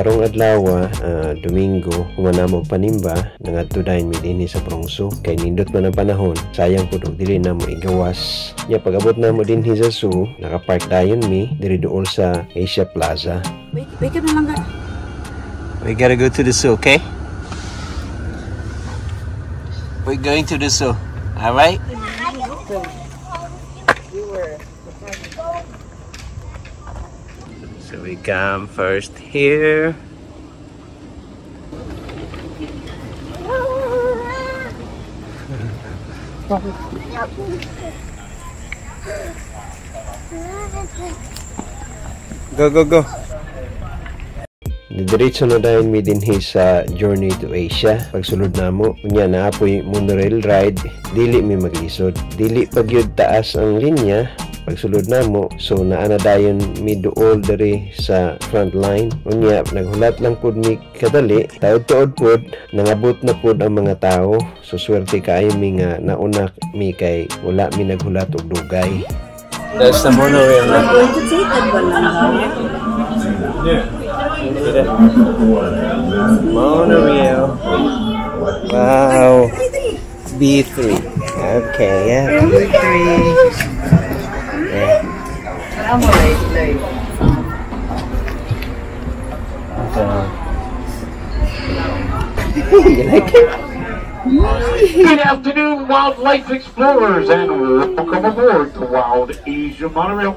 Karong adlaw, Domingo, humanamog panimba, nangadtudayon mi dinhi sa Prongso. Kay nindot man ang panahon, sayang pud og dili na mo igawas. Nya pag-abot na mo dinhi sa zoo, nakapark dayon mi diri duol sa Asia Plaza. Wake up na lang ka. We gotta go to the zoo, okay? We're going to the zoo. All right? So we come first here. Go. Diretso na dahil mi dinhi sa Journey to Asia. Pagsulod namo, unya naapoy monorail ride, dili mi maglisod. Dili pagyud taas ang linya. Pagsulod namo, so naana dayon mi duol diri sa front line. Unya naghulat lang pud mi kadali, taud-tuod pud nangabot na pud ang mga tao. So swerte kaayo mi nga nauna mi kay wala mi naghulat og dugay. That's the monorail. I'm going to take that one now. Yeah. Monorail. Wow. B3. Okay, yeah. B3. Yeah. You like it? Good afternoon, wildlife explorers, and welcome aboard the Wild Asia Monorail.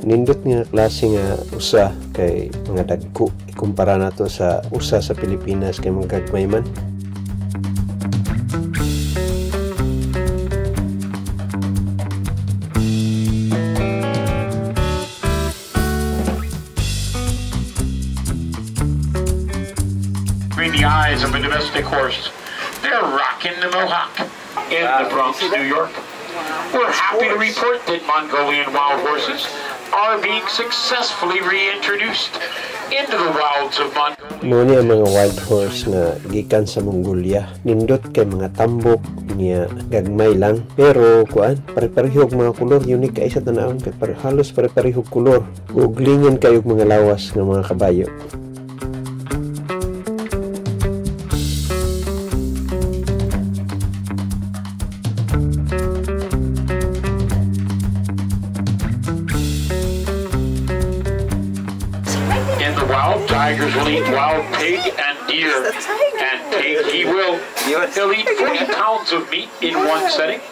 Nindot nga klase nga usa kay mga dagko ikumpara nato sa usa sa Pilipinas kay mga gagmay man. In the eyes of a domestic horse, they're rocking the Mohawk in the Bronx, New York. We're happy to report that Mongolian wild horses are being successfully reintroduced into the wilds of Mongolia. Muni ang mga wild horse nga gikan sa Mongolia. Nindot kay mga tambok niya gagmay lang. Pero kuan, pare-pareho og mga kulor, unique kay sa tanawon kay halos pare-pareho kulor. Ug lingon kayo mga lawas nga mga kabayo. In the wild, tigers will eat wild pig and deer, and pig he will. He'll eat 40 pounds of meat in one setting,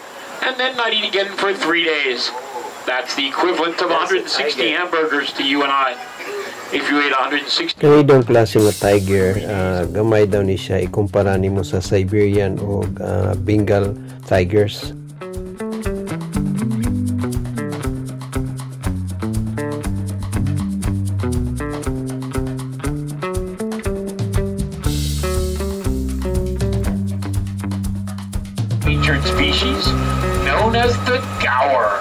and then not eat again for 3 days. That's the equivalent of 160 hamburgers to you and I. If you ate 160... Kani daw klase nga tiger, gamay daw ni siya ikumpara nimo sa Siberian o Bengal tigers. Featured species known as the gaur.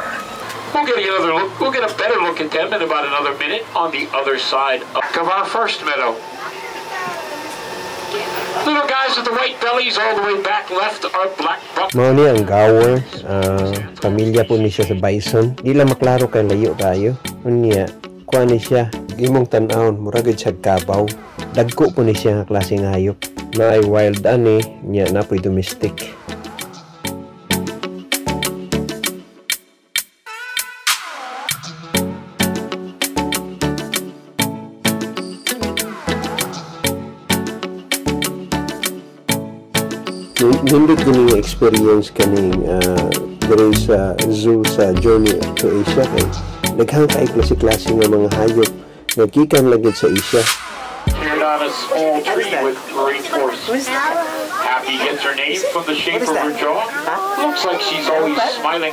We'll get a better look at them in about another minute on the other side of our first meadow. Little guys with the white bellies all the way back left are black buck. Mao ni ang gaur, pamilya po ni siya sa bison. Di lang maklaro kay layo tayo. Unya, kuha ni siya, gimong tan-awon, murag siya kabaw. Dagko po ni siya nga klase nga hayop. Na ay wild ani, niya na po'y domestic. Nindot din yung experience kaning diri sa zoo sa Journey to Asia kay daghang kay klase-klase nga mga hayop nagkikan lagid sa Asia. Here on a small tree with great force. Happy gets her name from the shape of her jaw. Looks like she's always smiling.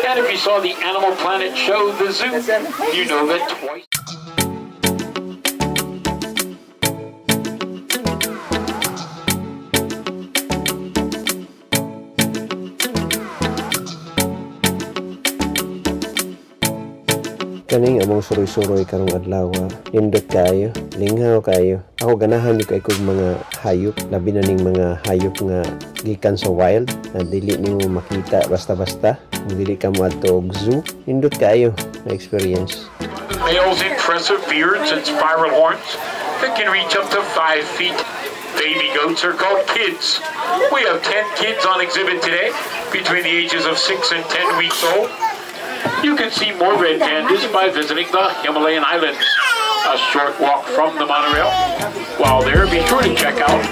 And if you saw the Animal Planet show, The Zoo, you know that twice. kaning among suroy-suroy karong adlaw. Nindot kayo, linghaw kayo. Ako ganahan yung kay kong mga hayop, labi na ning mga hayop nga gikan sa wild na dili nimo makita basta-basta, dili ka mo adto og zoo. Nindot kayo na experience. Males' impressive beards and spiral horns that can reach up to 5 feet. Baby goats are called kids. We have 10 kids on exhibit today, between the ages of 6 and 10 weeks old. You can see more red pandas by visiting the Himalayan Islands. A short walk from the monorail. While there, be sure to check out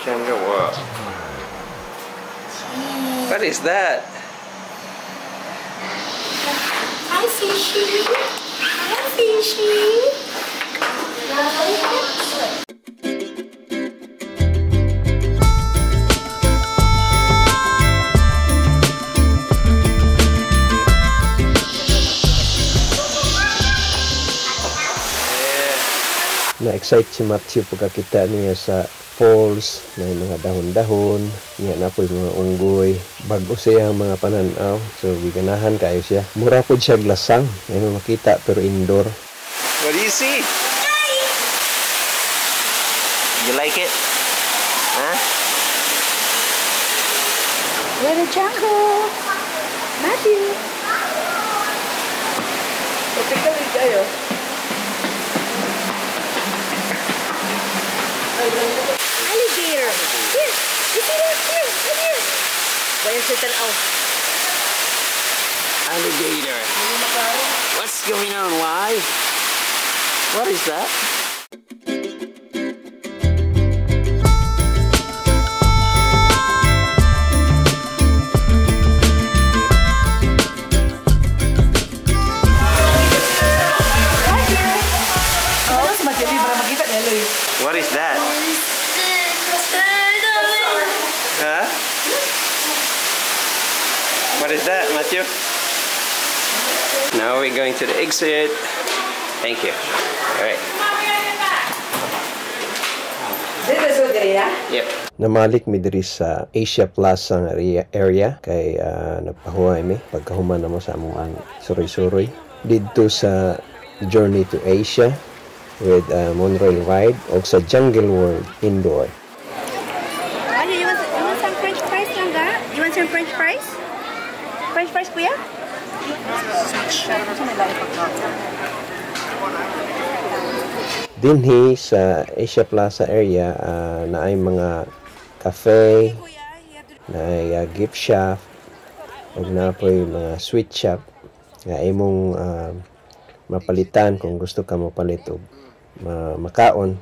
Jungle World. What is that? Hi, fishy. Hi, fishy. Na-excite si Matthew pagkakita niya sa falls na mga dahon-dahon, niya na po mga unggoy, bago siya ang mga pananaw, so giganahan kayo siya. Mura po siya glasang, ngayon makita pero indoor. What do you see? You like it? Huh? We're the jungle. Matthew. Alligator. Here. You see that? Here. Right here. Bayan sa tanaw. Alligator. What's going on? Why? What is that? What is that? Huh? What is that, Matthew? Now we're going to the exit. Thank you. All right. Yep. Namalik mi diri sa Asia Plaza nga area kay nagpahuay mi pagkahuman na mo sa among suroy-suroy didto sa Journey to Asia with monorail ride o sa Jungle World indoor. You want some French fries, Langga? You want some French fries? French fries, kuya? Dinhi sa Asia Plaza area naay mga cafe, naay gift shop, ug napoy mga sweet shop nga imong mapalitan kung gusto ka mapalit og makaon.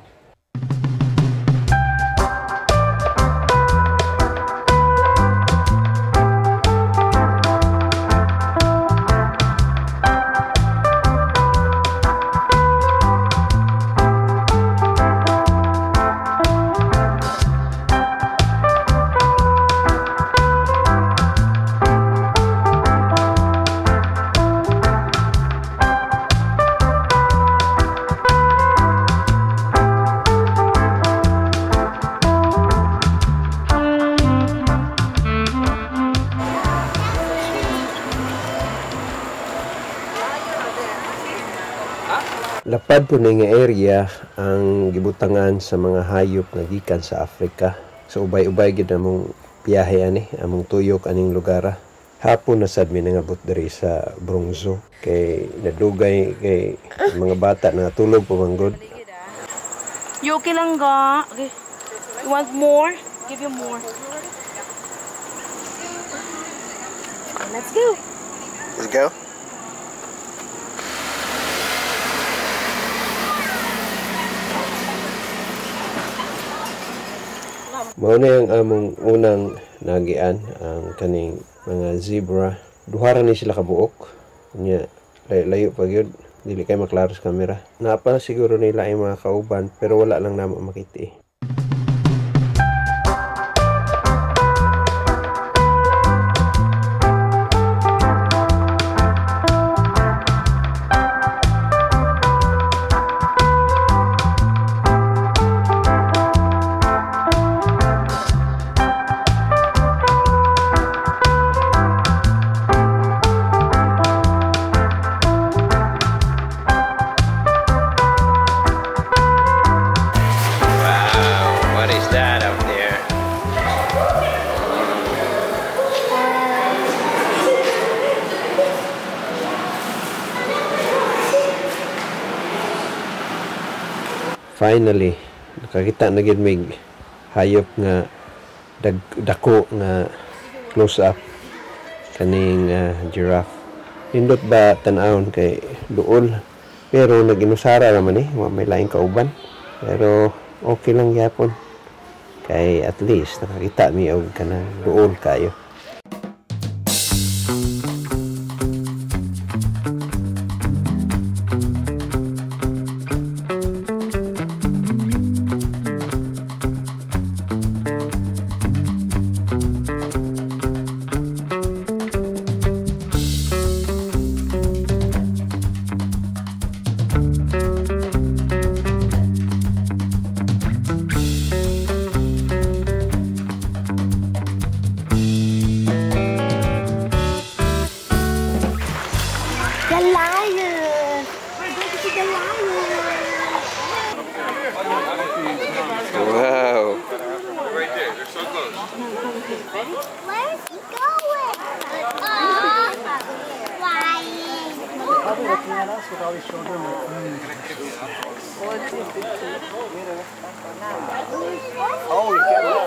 Lapad po na nga area ang gibutangan sa mga hayop nga gikan sa Africa. So ubay-ubay gid among biyahe ani, among tuyok aning lugar. Hapon na sad mi nangabot diri sa Brongzo kay nadugay kay mga bata na tulog po manggod. You okay, Langga? Okay. You want more? Give you more. Let's go. Let's go. Mao na ang among unang nagian ang kaning mga zebra. Duha ra ni sila kabuok. Nya layo pa gyud. dili kay maklaro sa camera. Napa siguro nila ay mga kauban pero wala lang namo makita. Finally, nakakita na gid mig hayop nga dako nga close up kaning giraffe. Nindot ba tan-awon kay duol pero naginusara naman wa may laing kauban. Pero okay lang gyapon. Kay at least nakakita mi og kanang duol kayo. Wow. Right there, they're so close. Where's he going? Flying. Probably looking at us with all these children. Oh, you get it.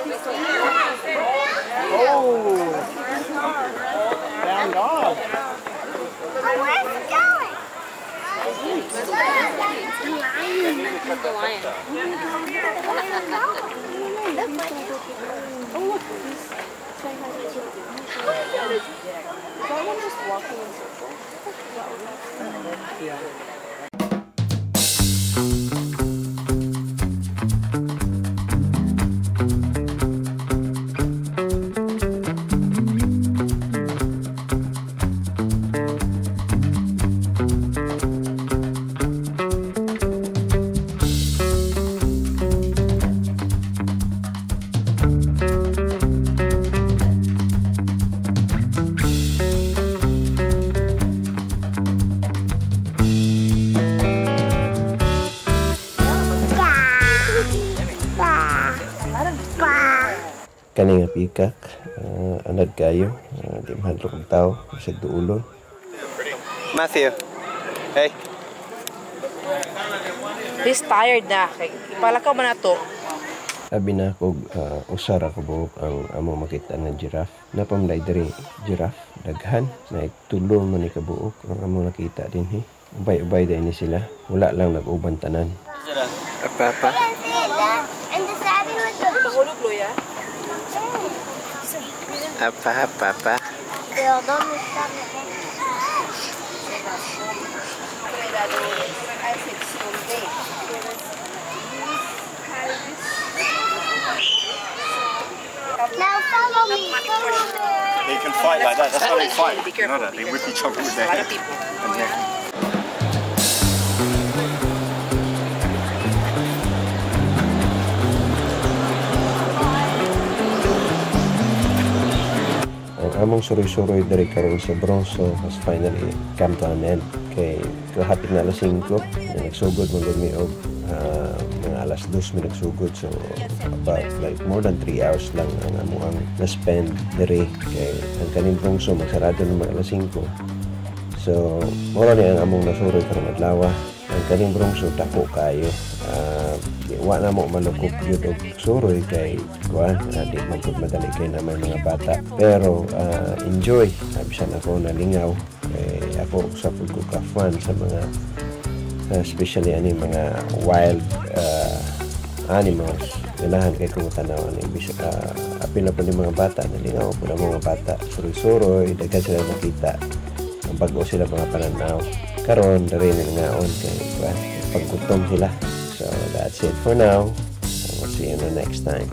Oh. Down dog. Oh, where's he going? The lion. Oh, look. He's trying to hide the children. Is that one just walking in circles? Yeah. Kaning nga pikak, anad kayo, di mahadlok ang tao, sa duulon. Matthew, hey. He's tired na. Palakaw man na to. Sabi na ako, usara ko buhok ang amo makita ng giraffe. Napamlay diri giraffe, daghan, na tulong man ni kabuok ang amo nakita din. Ubay-ubay din ni sila, wala lang nag-uban tanan. Apa? And the sabi was the Mahulog, Loya. Apa? building with some Now follow me. They can fight like that. That's how they fight. You know that? They whip each other with their head and neck. Ang among suroy-suroy dari karon sa Bronso has finally come to an end. Kay kahapit na alas 5 na nagsugod mo mi og mga alas 2 mi nagsugod, so about like more than 3 hours lang ang amuang na-spend diri. Kay ang kaning Bronso magsarado ng mga alas 5. So mura ni ang among nasuroy karon adlaw. Ang kaning Bronso dako kayo. Wa na mo malukop yun og suroy kay kuan di man pud madali kay na may mga bata, pero enjoy bisan ako nalingaw kay ako sa pud ko ka fan sa mga especially ani mga wild animals. Ganahan kay kung tanaw ani bisag apil na pud ni mga bata, nalingaw pud ang mga bata, suroy-suroy, daghan sila makita ang bago sila mga pananaw. karon diri ngaon kay paggutom sila. So that's it for now. We'll see you in the next time.